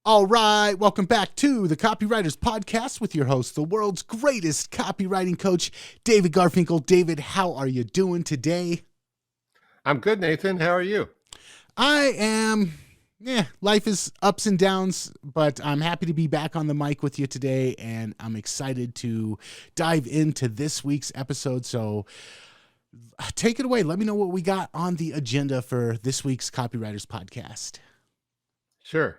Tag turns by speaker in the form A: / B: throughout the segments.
A: All right, welcome back to the Copywriters Podcast with your host, the world's greatest copywriting coach, David Garfinkel. David, how are you doing today?
B: I'm good, Nathan. How are you?
A: I am, life is ups and downs, but I'm happy to be back on the mic with you today, and I'm excited to dive into this week's episode. So take it away. Let me know what we got on the agenda for this week's Copywriters Podcast.
B: Sure.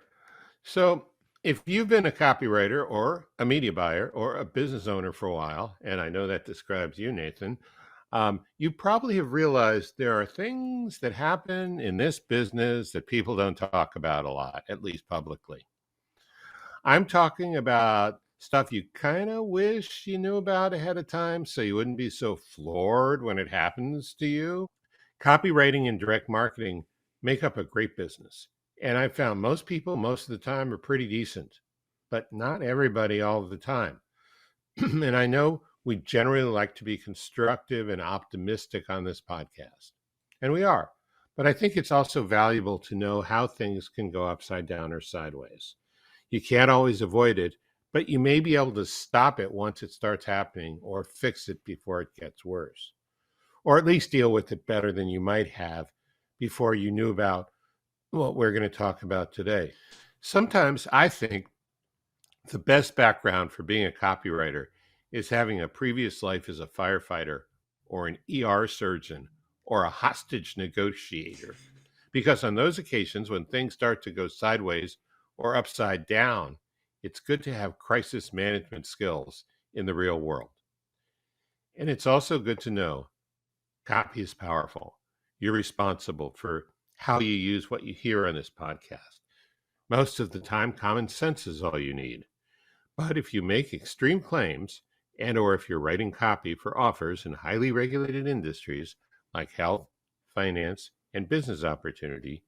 B: So if you've been a copywriter or a media buyer or a business owner for a while, and I know that describes you, Nathan, you probably have realized there are things that happen in this business that people don't talk about a lot, at least publicly. I'm talking about stuff you kind of wish you knew about ahead of time so you wouldn't be so floored when it happens to you. Copywriting and direct marketing make up a great business. And I found most people most of the time are pretty decent, but not everybody all the time. And I know we generally like to be constructive and optimistic on this podcast, and we are. But I think it's also valuable to know how things can go upside down or sideways. You can't always avoid it, but you may be able to stop it once it starts happening or fix it before it gets worse, or at least deal with it better than you might have before you knew about what we're going to talk about today. Sometimes I think the best background for being a copywriter is having a previous life as a firefighter or an ER surgeon or a hostage negotiator. Because on those occasions when things start to go sideways or upside down, it's good to have crisis management skills in the real world. And it's also good to know copy is powerful. You're responsible for how you use what you hear on this podcast. Most of the time, common sense is all you need. But if you make extreme claims, and or if you're writing copy for offers in highly regulated industries like health, finance, and business opportunity,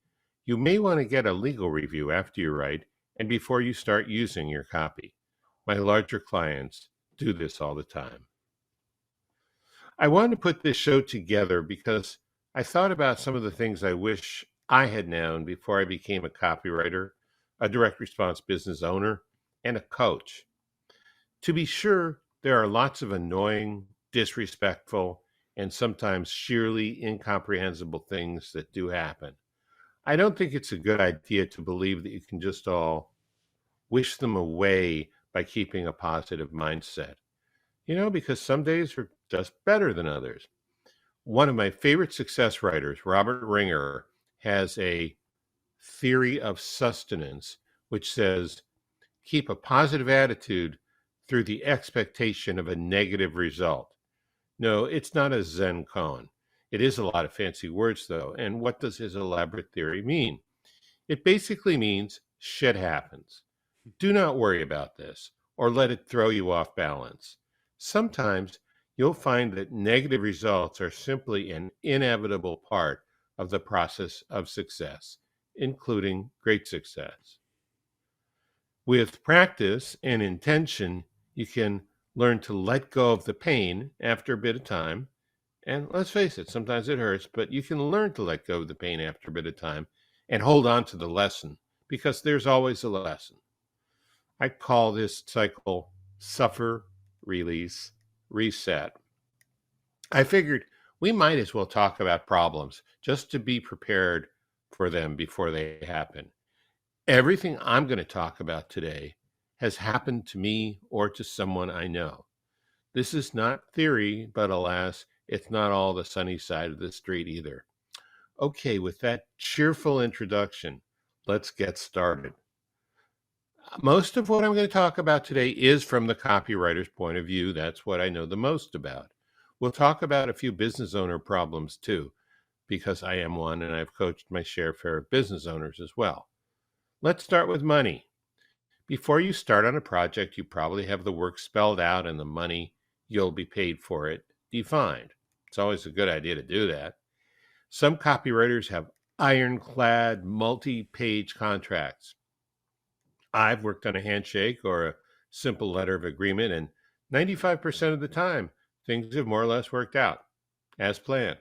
B: you may want to get a legal review after you write and before you start using your copy. My larger clients do this all the time. I wanted to put this show together because I thought about some of the things I wish I had known before I became a copywriter, a direct response business owner, and a coach. To be sure, there are lots of annoying, disrespectful, and sometimes sheerly incomprehensible things that do happen. I don't think it's a good idea to believe that you can just all wish them away by keeping a positive mindset. Because some days are just better than others. One of my favorite success writers, Robert Ringer, has a theory of sustenance, which says, keep a positive attitude through the expectation of a negative result. No, it's not a Zen koan. It is a lot of fancy words, though. And what does his elaborate theory mean? It basically means shit happens. Do not worry about this or let it throw you off balance. Sometimes you'll find that negative results are simply an inevitable part of the process of success, including great success. With practice and intention, you can learn to let go of the pain after a bit of time. And let's face it, sometimes it hurts, but you can learn to let go of the pain after a bit of time and hold on to the lesson because there's always a lesson. I call this cycle suffer, release, reset. I figured we might as well talk about problems just to be prepared for them before they happen. Everything I'm going to talk about today has happened to me or to someone I know. This is not theory, but alas, it's not all the sunny side of the street either. Okay, with that cheerful introduction, let's get started. Most of what I'm going to talk about today is from the copywriter's point of view. That's what I know the most about. We'll talk about a few business owner problems too, because I am one and I've coached my share of business owners as well. Let's start with money. Before you start on a project, you probably have the work spelled out and the money you'll be paid for it defined. It's always a good idea to do that. Some copywriters have ironclad, multi-page contracts. I've worked on a handshake or a simple letter of agreement, and 95% of the time, things have more or less worked out as planned.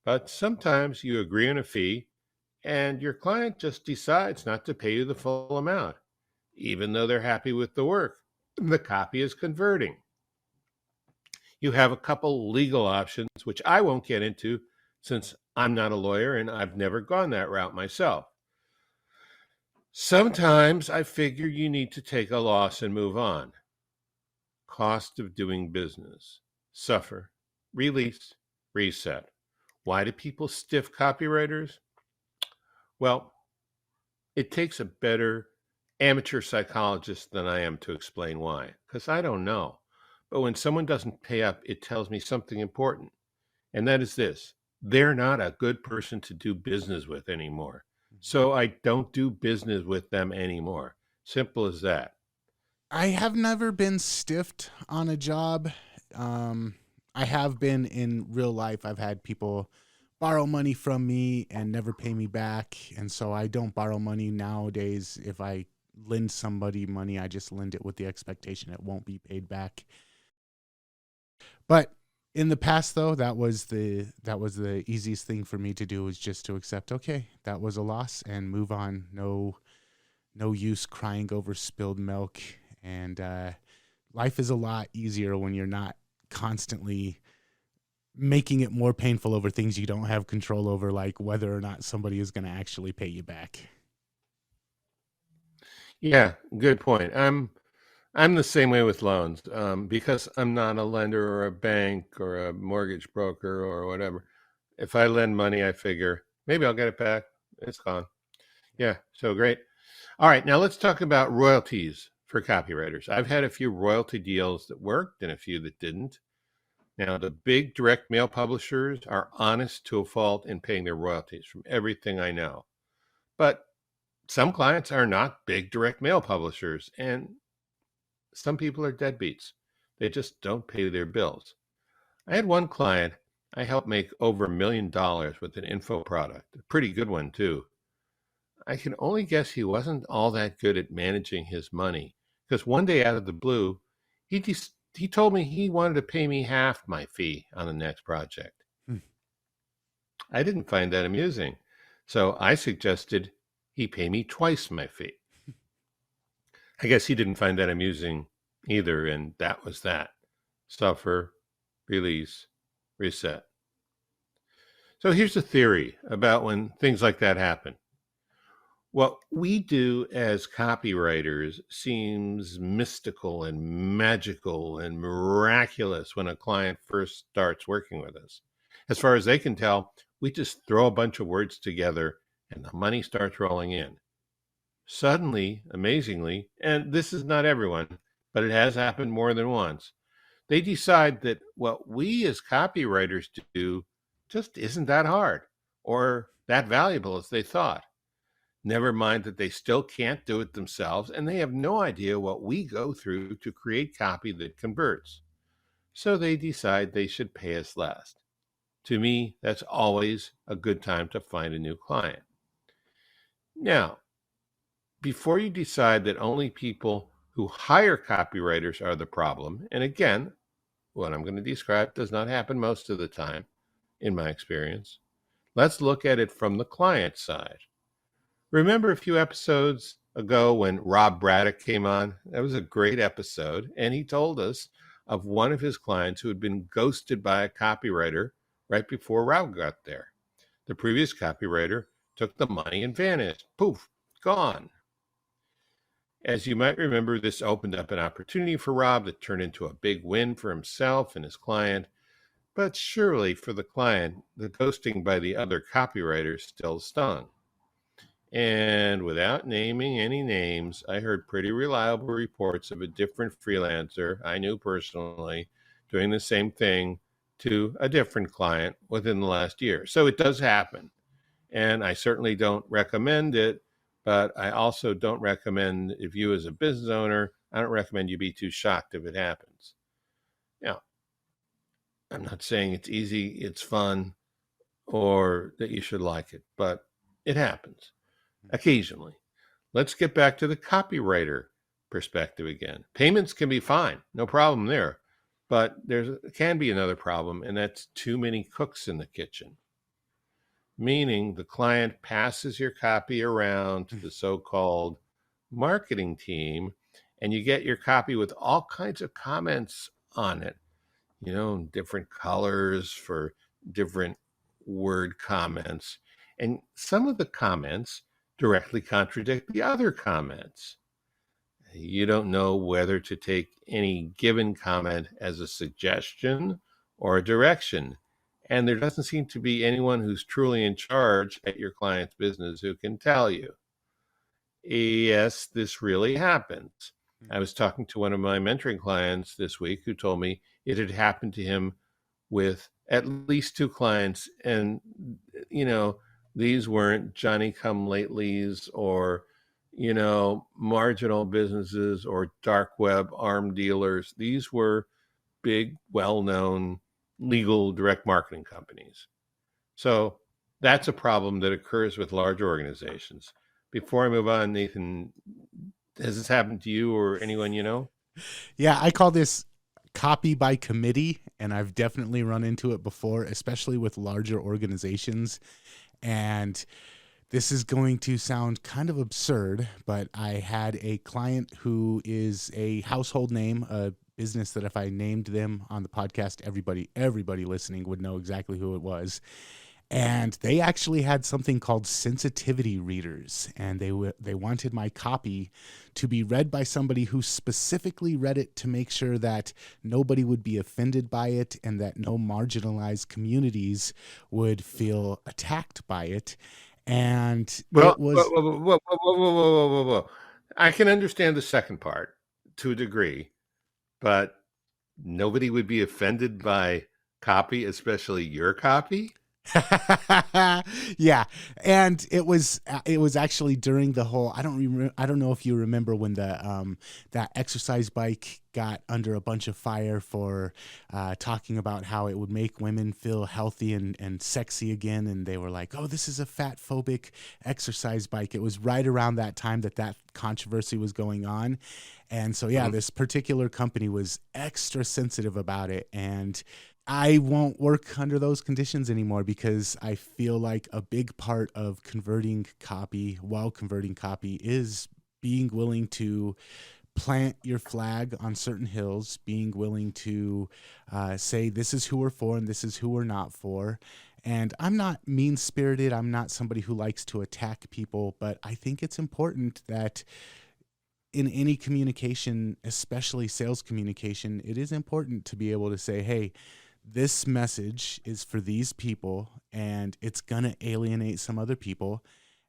B: But sometimes you agree on a fee and your client just decides not to pay you the full amount. even though they're happy with the work. The copy is converting. You have a couple legal options, which I won't get into since I'm not a lawyer and I've never gone that route myself. Sometimes I figure you need to take a loss and move on. Cost of doing business. Suffer. Release. Reset. Why do people stiff copywriters? Well, it takes a better amateur psychologist than I am to explain why, because I don't know. But when someone doesn't pay up, it tells me something important. And that is this: they're not a good person to do business with anymore. So I don't do business with them anymore. Simple as that.
A: I have never been stiffed on a job. I have been in real life. I've had people borrow money from me and never pay me back. And so I don't borrow money nowadays. If I lend somebody money, I just lend it with the expectation it won't be paid back. But in the past, though, that was the easiest thing for me to do, was just to accept, okay, that was a loss and move on. No use crying over spilled milk. And life is a lot easier when you're not constantly making it more painful over things you don't have control over, like whether or not somebody is going to actually pay you back.
B: Yeah, good point. I'm the same way with loans, because I'm not a lender or a bank or a mortgage broker or whatever. If I lend money, I figure maybe I'll get it back. It's gone. Yeah, so great. All right, now let's talk about royalties for copywriters. I've had a few royalty deals that worked and a few that didn't. Now, the big direct mail publishers are honest to a fault in paying their royalties, from everything I know. But some clients are not big direct mail publishers, and some people are deadbeats. They just don't pay their bills. I had one client I helped make over $1 million with an info product, a pretty good one too. I can only guess he wasn't all that good at managing his money, because one day out of the blue, he told me he wanted to pay me half my fee on the next project.
A: Hmm.
B: I didn't find that amusing, so I suggested he pay me twice my fee. I guess he didn't find that amusing either, and that was that. Suffer, release, reset. So here's a theory about when things like that happen. What we do as copywriters seems mystical and magical and miraculous when a client first starts working with us. As far as they can tell, we just throw a bunch of words together and the money starts rolling in. Suddenly, amazingly, and this is not everyone, but it has happened more than once, they decide that what we as copywriters do just isn't that hard or that valuable as they thought. Never mind that they still can't do it themselves, and they have no idea what we go through to create copy that converts. So they decide they should pay us less. To me, that's always a good time to find a new client. Now, before you decide that only people who hire copywriters are the problem, and again, what I'm going to describe does not happen most of the time, in my experience, let's look at it from the client side. Remember a few episodes ago when Rob Braddock came on? That was a great episode. And he told us of one of his clients who had been ghosted by a copywriter right before Rob got there. The previous copywriter took the money and vanished. Poof, gone. As you might remember, this opened up an opportunity for Rob that turned into a big win for himself and his client. But surely for the client, the ghosting by the other copywriter still stung. And without naming any names, I heard pretty reliable reports of a different freelancer I knew personally doing the same thing to a different client within the last year. So it does happen. And I certainly don't recommend it, but I also don't recommend, if you as a business owner, I don't recommend you be too shocked if it happens. Now, I'm not saying it's easy, it's fun, or that you should like it, but it happens occasionally. Let's get back to the copywriter perspective again. Payments can be fine, no problem there. But there can be another problem, and that's too many cooks in the kitchen. Meaning the client passes your copy around to the so-called marketing team and you get your copy with all kinds of comments on it, different colors for different word comments. And some of the comments directly contradict the other comments. You don't know whether to take any given comment as a suggestion or a direction. And there doesn't seem to be anyone who's truly in charge at your client's business who can tell you. Yes, this really happens. I was talking to one of my mentoring clients this week who told me it had happened to him with at least two clients. And, these weren't Johnny come latelys or, marginal businesses or dark web arm dealers. These were big, well-known legal direct marketing companies. So that's a problem that occurs with large organizations. Before I move on, Nathan, has this happened to you or anyone you know?
A: Yeah, I call this copy by committee, and I've definitely run into it before, especially with larger organizations. And this is going to sound kind of absurd, but I had a client who is a household name, a business that if I named them on the podcast, everybody listening would know exactly who it was. And they actually had something called sensitivity readers, and they wanted my copy to be read by somebody who specifically read it to make sure that nobody would be offended by it and that no marginalized communities would feel attacked by it. And
B: Well,
A: it was
B: whoa. I can understand the second part to a degree, but nobody would be offended by copy, especially your copy.
A: yeah, and it was actually during the whole I don't know if you remember when the that exercise bike got under a bunch of fire for talking about how it would make women feel healthy and sexy again, and they were like, oh, this is a fat phobic exercise bike. It was right around that time that controversy was going on. And so this particular company was extra sensitive about it, and I won't work under those conditions anymore because I feel like a big part of converting copy is being willing to plant your flag on certain hills, being willing to say this is who we're for and this is who we're not for. And I'm not mean-spirited. I'm not somebody who likes to attack people, but I think it's important that in any communication, especially sales communication, it is important to be able to say, hey, this message is for these people and it's going to alienate some other people.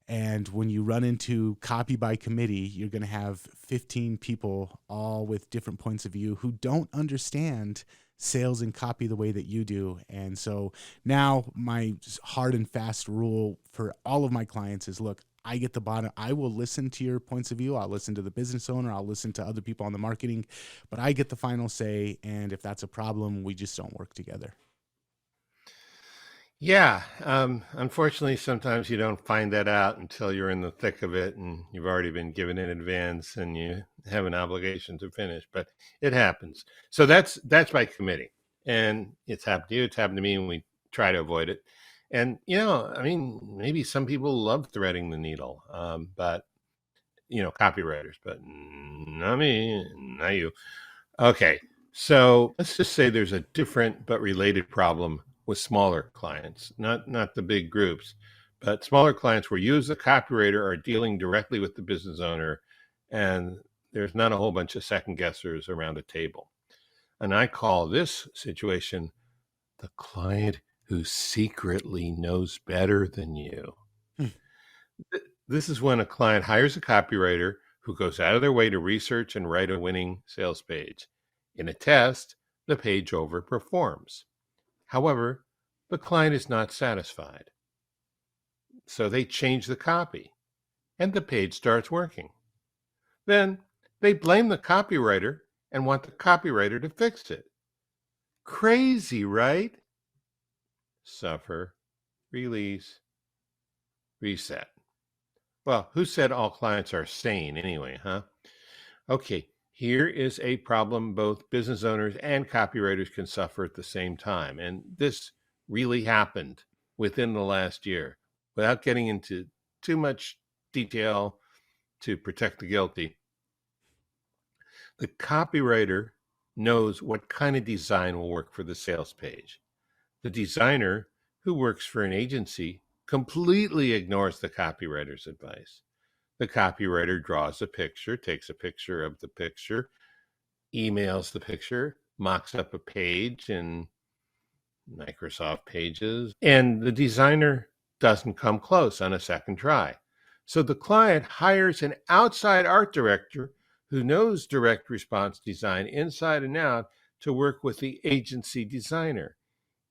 A: And when you run into copy by committee, you're going to have 15 people all with different points of view who don't understand sales and copy the way that you do. And so now my hard and fast rule for all of my clients is, look, I get the bottom. I will listen to your points of view. I'll listen to the business owner. I'll listen to other people on the marketing, but I get the final say. And if that's a problem, we just don't work together.
B: Yeah. Unfortunately, sometimes you don't find that out until you're in the thick of it and you've already been given in advance and you have an obligation to finish, but it happens. So that's by committee, and it's happened to you. It's happened to me, and we try to avoid it. And, maybe some people love threading the needle, but, copywriters, but not me, not you. Okay. So let's just say there's a different but related problem with smaller clients, not the big groups, but smaller clients where you as the copywriter are dealing directly with the business owner and there's not a whole bunch of second guessers around a table. And I call this situation the client who secretly knows better than you. This is when a client hires a copywriter who goes out of their way to research and write a winning sales page. In a test, the page overperforms. However, the client is not satisfied. So they change the copy, and the page starts working. Then they blame the copywriter and want the copywriter to fix it. Crazy, right? Suffer, release, reset. Well, who said all clients are sane anyway, huh? Okay, here is a problem both business owners and copywriters can suffer at the same time. And this really happened within the last year. Without getting into too much detail, to protect the guilty, the copywriter knows what kind of design will work for the sales page. The designer who works for an agency completely ignores the copywriter's advice. The copywriter draws a picture, takes a picture of the picture, emails the picture, mocks up a page in Microsoft Pages, and the designer doesn't come close on a second try. So the client hires an outside art director who knows direct response design inside and out to work with the agency designer.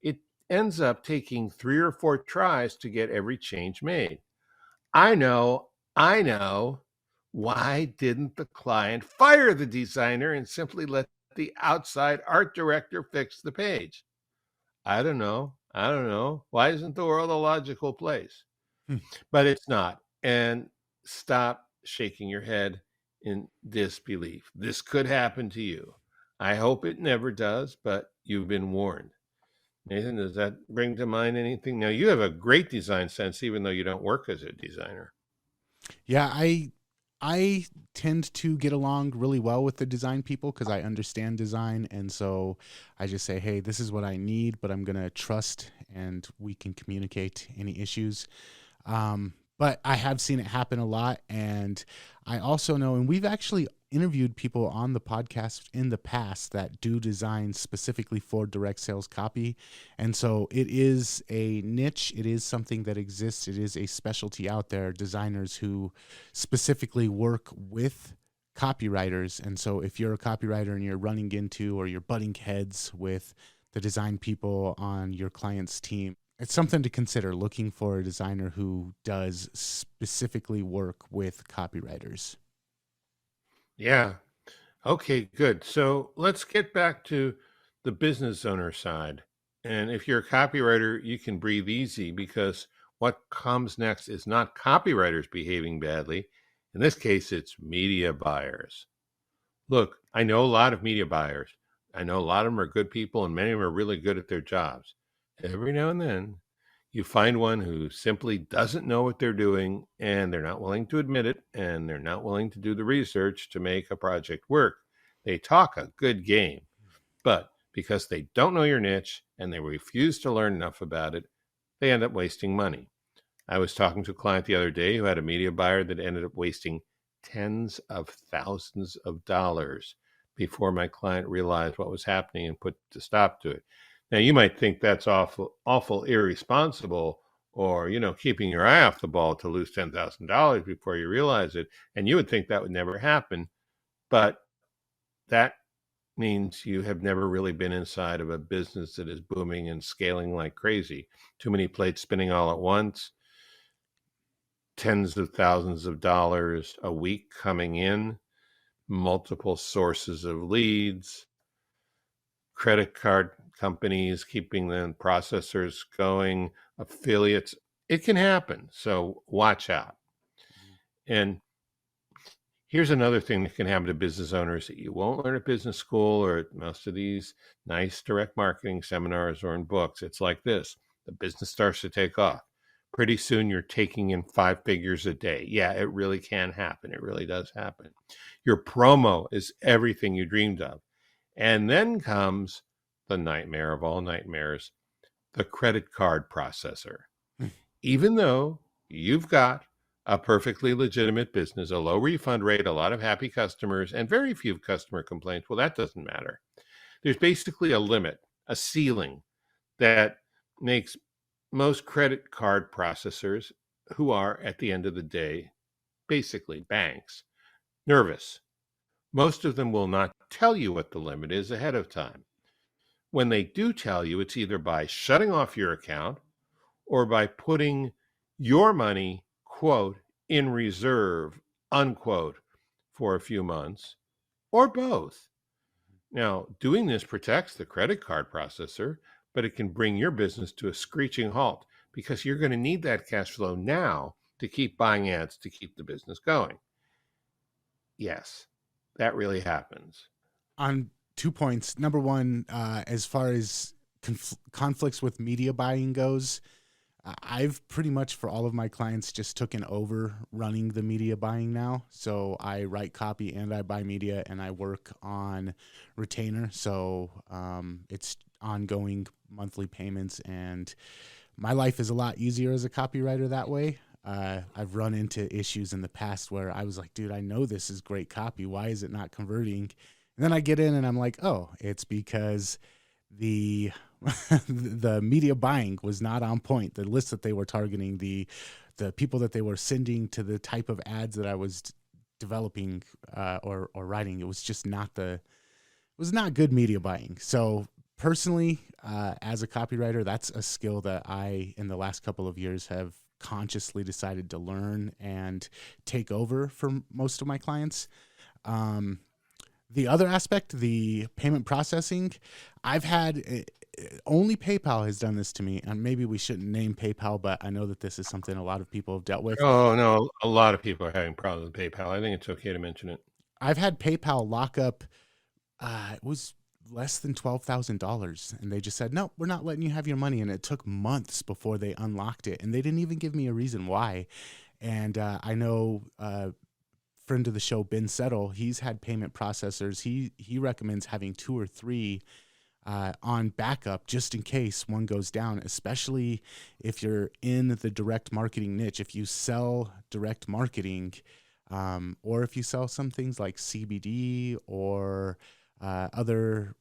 B: It ends up taking 3 or 4 tries to get every change made. I know. Why didn't the client fire the designer and simply let the outside art director fix the page? I don't know. Why isn't the world a logical place?
A: Hmm.
B: But it's not. And stop shaking your head in disbelief. This could happen to you. I hope it never does, but you've been warned. Nathan, does that bring to mind anything? Now, you have a great design sense, even though you don't work as a designer.
A: Yeah, I tend to get along really well with the design people because I understand design, and so I just say, hey, this is what I need, but I'm gonna trust, and we can communicate any issues. But I have seen it happen a lot, and I also know, and we've actually interviewed people on the podcast in the past that do design specifically for direct sales copy. And so it is a niche. It is something that exists. It is a specialty out there, designers who specifically work with copywriters. And so if you're a copywriter and you're running into or you're butting heads with the design people on your client's team, it's something to consider, looking for a designer who does specifically work with copywriters.
B: Yeah. Okay, good. So let's get back to the business owner side. And if you're a copywriter, you can breathe easy because what comes next is not copywriters behaving badly. In this case, it's media buyers. Look, I know a lot of media buyers. I know a lot of them are good people, and many of them are really good at their jobs. Every now and then, you find one who simply doesn't know what they're doing, and they're not willing to admit it, and they're not willing to do the research to make a project work. They talk a good game, but because they don't know your niche and they refuse to learn enough about it, they end up wasting money. I was talking to a client the other day who had a media buyer that ended up wasting tens of thousands of dollars before my client realized what was happening and put a stop to it. Now, you might think that's awful irresponsible, or, keeping your eye off the ball to lose $10,000 before you realize it. And you would think that would never happen. But that means you have never really been inside of a business that is booming and scaling like crazy. Too many plates spinning all at once, tens of thousands of dollars a week coming in, multiple sources of leads, credit card companies keeping the processors going, affiliates. It can happen. So watch out. And here's another thing that can happen to business owners that you won't learn at business school or at most of these nice direct marketing seminars or in books. It's like this. The business starts to take off. Pretty soon you're taking in 5 figures a day. Yeah, it really can happen. It really does happen. Your promo is everything you dreamed of. And then comes the nightmare of all nightmares, the credit card processor. Even though you've got a perfectly legitimate business, a low refund rate, a lot of happy customers, and very few customer complaints, well, that doesn't matter. There's basically a limit, a ceiling that makes most credit card processors, who are at the end of the day basically banks, nervous. Most of them will not tell you what the limit is ahead of time. When they do tell you, it's either by shutting off your account or by putting your money, quote, in reserve, unquote, for a few months, or both. Now, doing this protects the credit card processor, but it can bring your business to a screeching halt because you're going to need that cash flow now to keep buying ads to keep the business going. Yes, that really happens.
A: On 2 points. Number one, as far as conflicts with media buying goes, I've pretty much for all of my clients just taken over running the media buying now. So I write copy and I buy media and I work on retainer. So it's ongoing monthly payments, and my life is a lot easier as a copywriter that way. I've run into issues in the past where I was like, dude, I know this is great copy. Why is it not converting? And then I get in and I'm like, oh, it's because the the media buying was not on point. The list that they were targeting, the people that they were sending to the type of ads that I was developing or writing, it was just not good media buying. So personally, as a copywriter, that's a skill that I, in the last couple of years, have consciously decided to learn and take over for most of my clients. The other aspect, the payment processing, I've had only PayPal has done this to me, and maybe we shouldn't name PayPal, but I know that this is something a lot of people have dealt with.
B: Oh, no, a lot of people are having problems with PayPal. I think it's okay to mention it.
A: I've had PayPal lock up, it was less than $12,000, and they just said, no, we're not letting you have your money, and it took months before they unlocked it, and they didn't even give me a reason why. And I know friend of the show, Ben Settle, he's had payment processors. He recommends having 2 or 3 on backup just in case one goes down, especially if you're in the direct marketing niche. If you sell direct marketing, or if you sell some things like CBD or other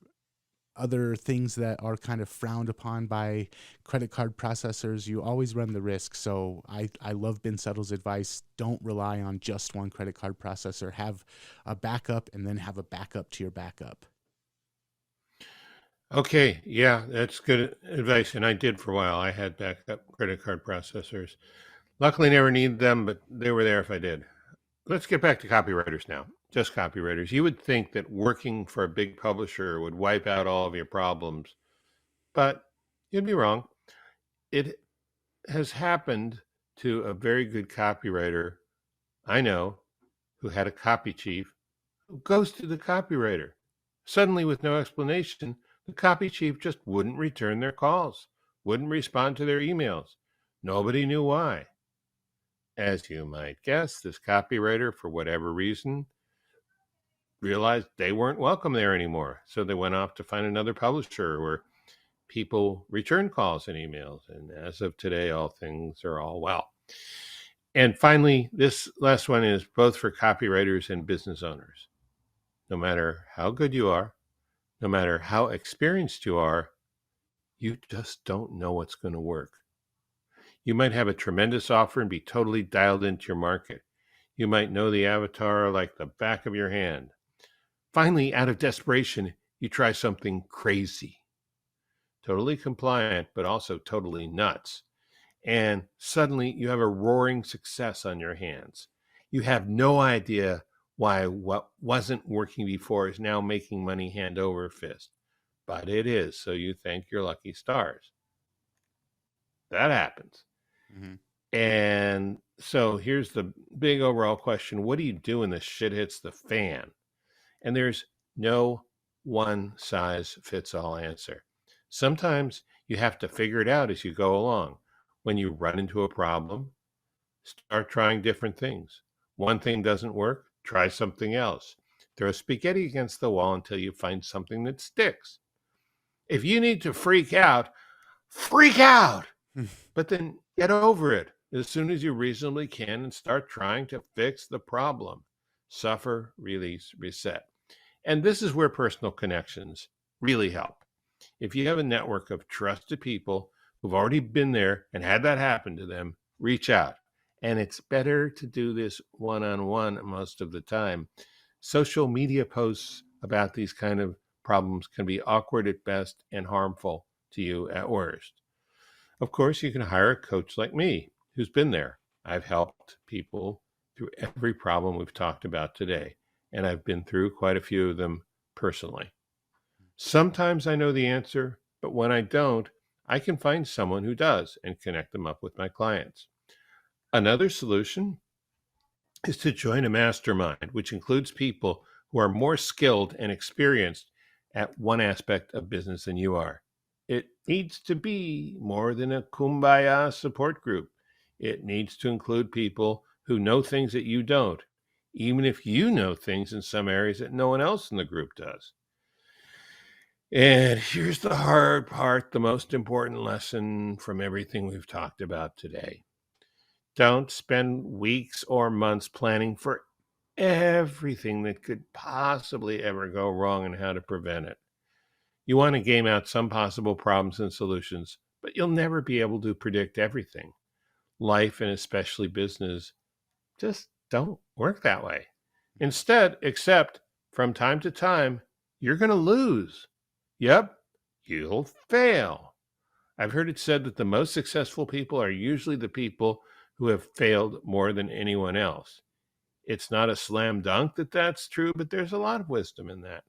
A: things that are kind of frowned upon by credit card processors, you always run the risk. So I love Ben Settle's advice. Don't rely on just one credit card processor. Have a backup and then have a backup to your backup.
B: Okay, yeah, that's good advice. And I did for a while. I had backup credit card processors. Luckily, never needed them, but they were there if I did. Let's get back to copywriters now. Just copywriters. You would think that working for a big publisher would wipe out all of your problems, but you'd be wrong. It has happened to a very good copywriter I know who had a copy chief who ghosted the copywriter. Suddenly, with no explanation, the copy chief just wouldn't return their calls, wouldn't respond to their emails. Nobody knew why. As you might guess, this copywriter, for whatever reason, realized they weren't welcome there anymore. So they went off to find another publisher where people return calls and emails. And as of today, all things are all well. And finally, this last one is both for copywriters and business owners. No matter how good you are, no matter how experienced you are, you just don't know what's going to work. You might have a tremendous offer and be totally dialed into your market. You might know the avatar like the back of your hand. Finally, out of desperation, you try something crazy, totally compliant, but also totally nuts. And suddenly you have a roaring success on your hands. You have no idea why what wasn't working before is now making money hand over fist. But it is, so you thank your lucky stars. That happens. Mm-hmm. And so here's the big overall question. What do you do when the shit hits the fan? And there's no one size fits all answer. Sometimes you have to figure it out as you go along. When you run into a problem, start trying different things. One thing doesn't work, try something else. Throw spaghetti against the wall until you find something that sticks. If you need to freak out, freak out. But then get over it as soon as you reasonably can and start trying to fix the problem. Suffer, release, reset. And this is where personal connections really help. If you have a network of trusted people who've already been there and had that happen to them, reach out. And it's better to do this one-on-one most of the time. Social media posts about these kind of problems can be awkward at best and harmful to you at worst. Of course, you can hire a coach like me who's been there. I've helped people through every problem we've talked about today, and I've been through quite a few of them personally. Sometimes I know the answer, but when I don't, I can find someone who does and connect them up with my clients. Another solution is to join a mastermind, which includes people who are more skilled and experienced at one aspect of business than you are. It needs to be more than a kumbaya support group. It needs to include people who know things that you don't, even if you know things in some areas that no one else in the group does. And here's the hard part, the most important lesson from everything we've talked about today. Don't spend weeks or months planning for everything that could possibly ever go wrong and how to prevent it. You want to game out some possible problems and solutions, but you'll never be able to predict everything. Life, and especially business, just don't work that way. Instead, accept from time to time, you're going to lose. Yep, you'll fail. I've heard it said that the most successful people are usually the people who have failed more than anyone else. It's not a slam dunk that that's true, but there's a lot of wisdom in that.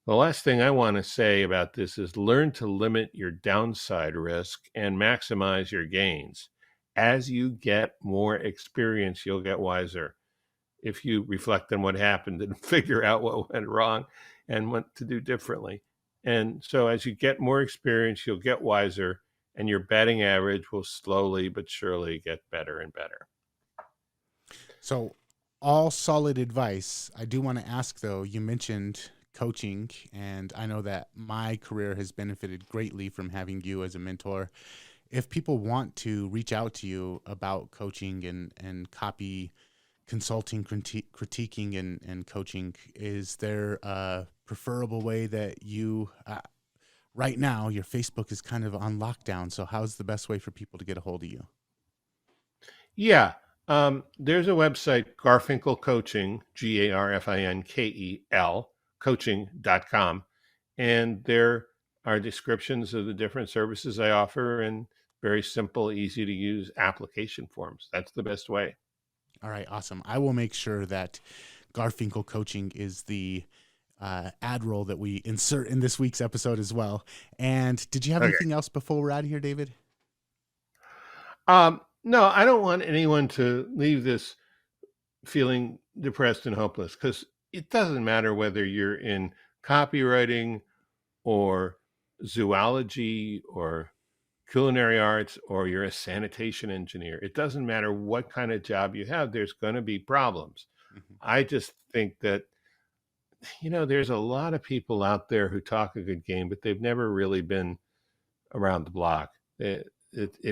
B: The last thing I want to say about this is learn to limit your downside risk and maximize your gains. As you get more experience, you'll get wiser. If you reflect on what happened and figure out what went wrong and what to do differently. And so as you get more experience, you'll get wiser, and your batting average will slowly but surely get better and better.
A: So all solid advice. I do want to ask, though, you mentioned coaching, and I know that my career has benefited greatly from having you as a mentor. If people want to reach out to you about coaching and copy consulting, critiquing, and coaching, is there a preferable way that you, right now, your Facebook is kind of on lockdown, so how's the best way for people to get a hold of you?
B: Yeah. There's a website, Garfinkel Coaching, Garfinkel, coaching.com. And there are descriptions of the different services I offer and very simple, easy to use application forms. That's the best way.
A: All right, awesome. I will make sure that Garfinkel Coaching is the ad roll that we insert in this week's episode as well. And did you have anything else before we're out of here, David?
B: No, I don't want anyone to leave this feeling depressed and hopeless, because it doesn't matter whether you're in copywriting or zoology or culinary arts or you're a sanitation engineer. It doesn't matter what kind of job you have, there's going to be problems. Mm-hmm. I just think that, there's a lot of people out there who talk a good game, but they've never really been around the block. It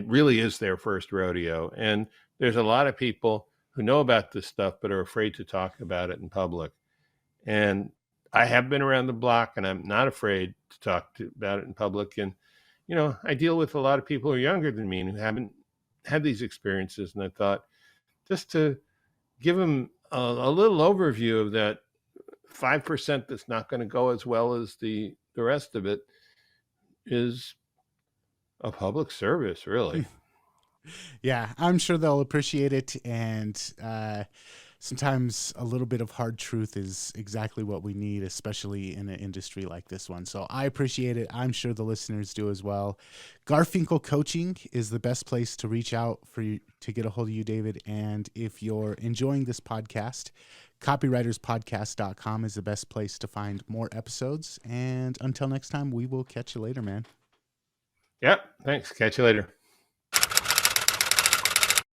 B: really is their first rodeo. And there's a lot of people who know about this stuff, but are afraid to talk about it in public. And I have been around the block, and I'm not afraid to talk about it in public. And, I deal with a lot of people who are younger than me and who haven't had these experiences. And I thought just to give them a little overview of that 5% that's not going to go as well as the rest of it is a public service, really.
A: Yeah, I'm sure they'll appreciate it. And sometimes a little bit of hard truth is exactly what we need, especially in an industry like this one. So I appreciate it. I'm sure the listeners do as well. Garfinkel Coaching is the best place to reach out for you to get a hold of you, David. And if you're enjoying this podcast, copywriterspodcast.com is the best place to find more episodes. And until next time, we will catch you later, man.
B: Yep. Thanks. Catch you later.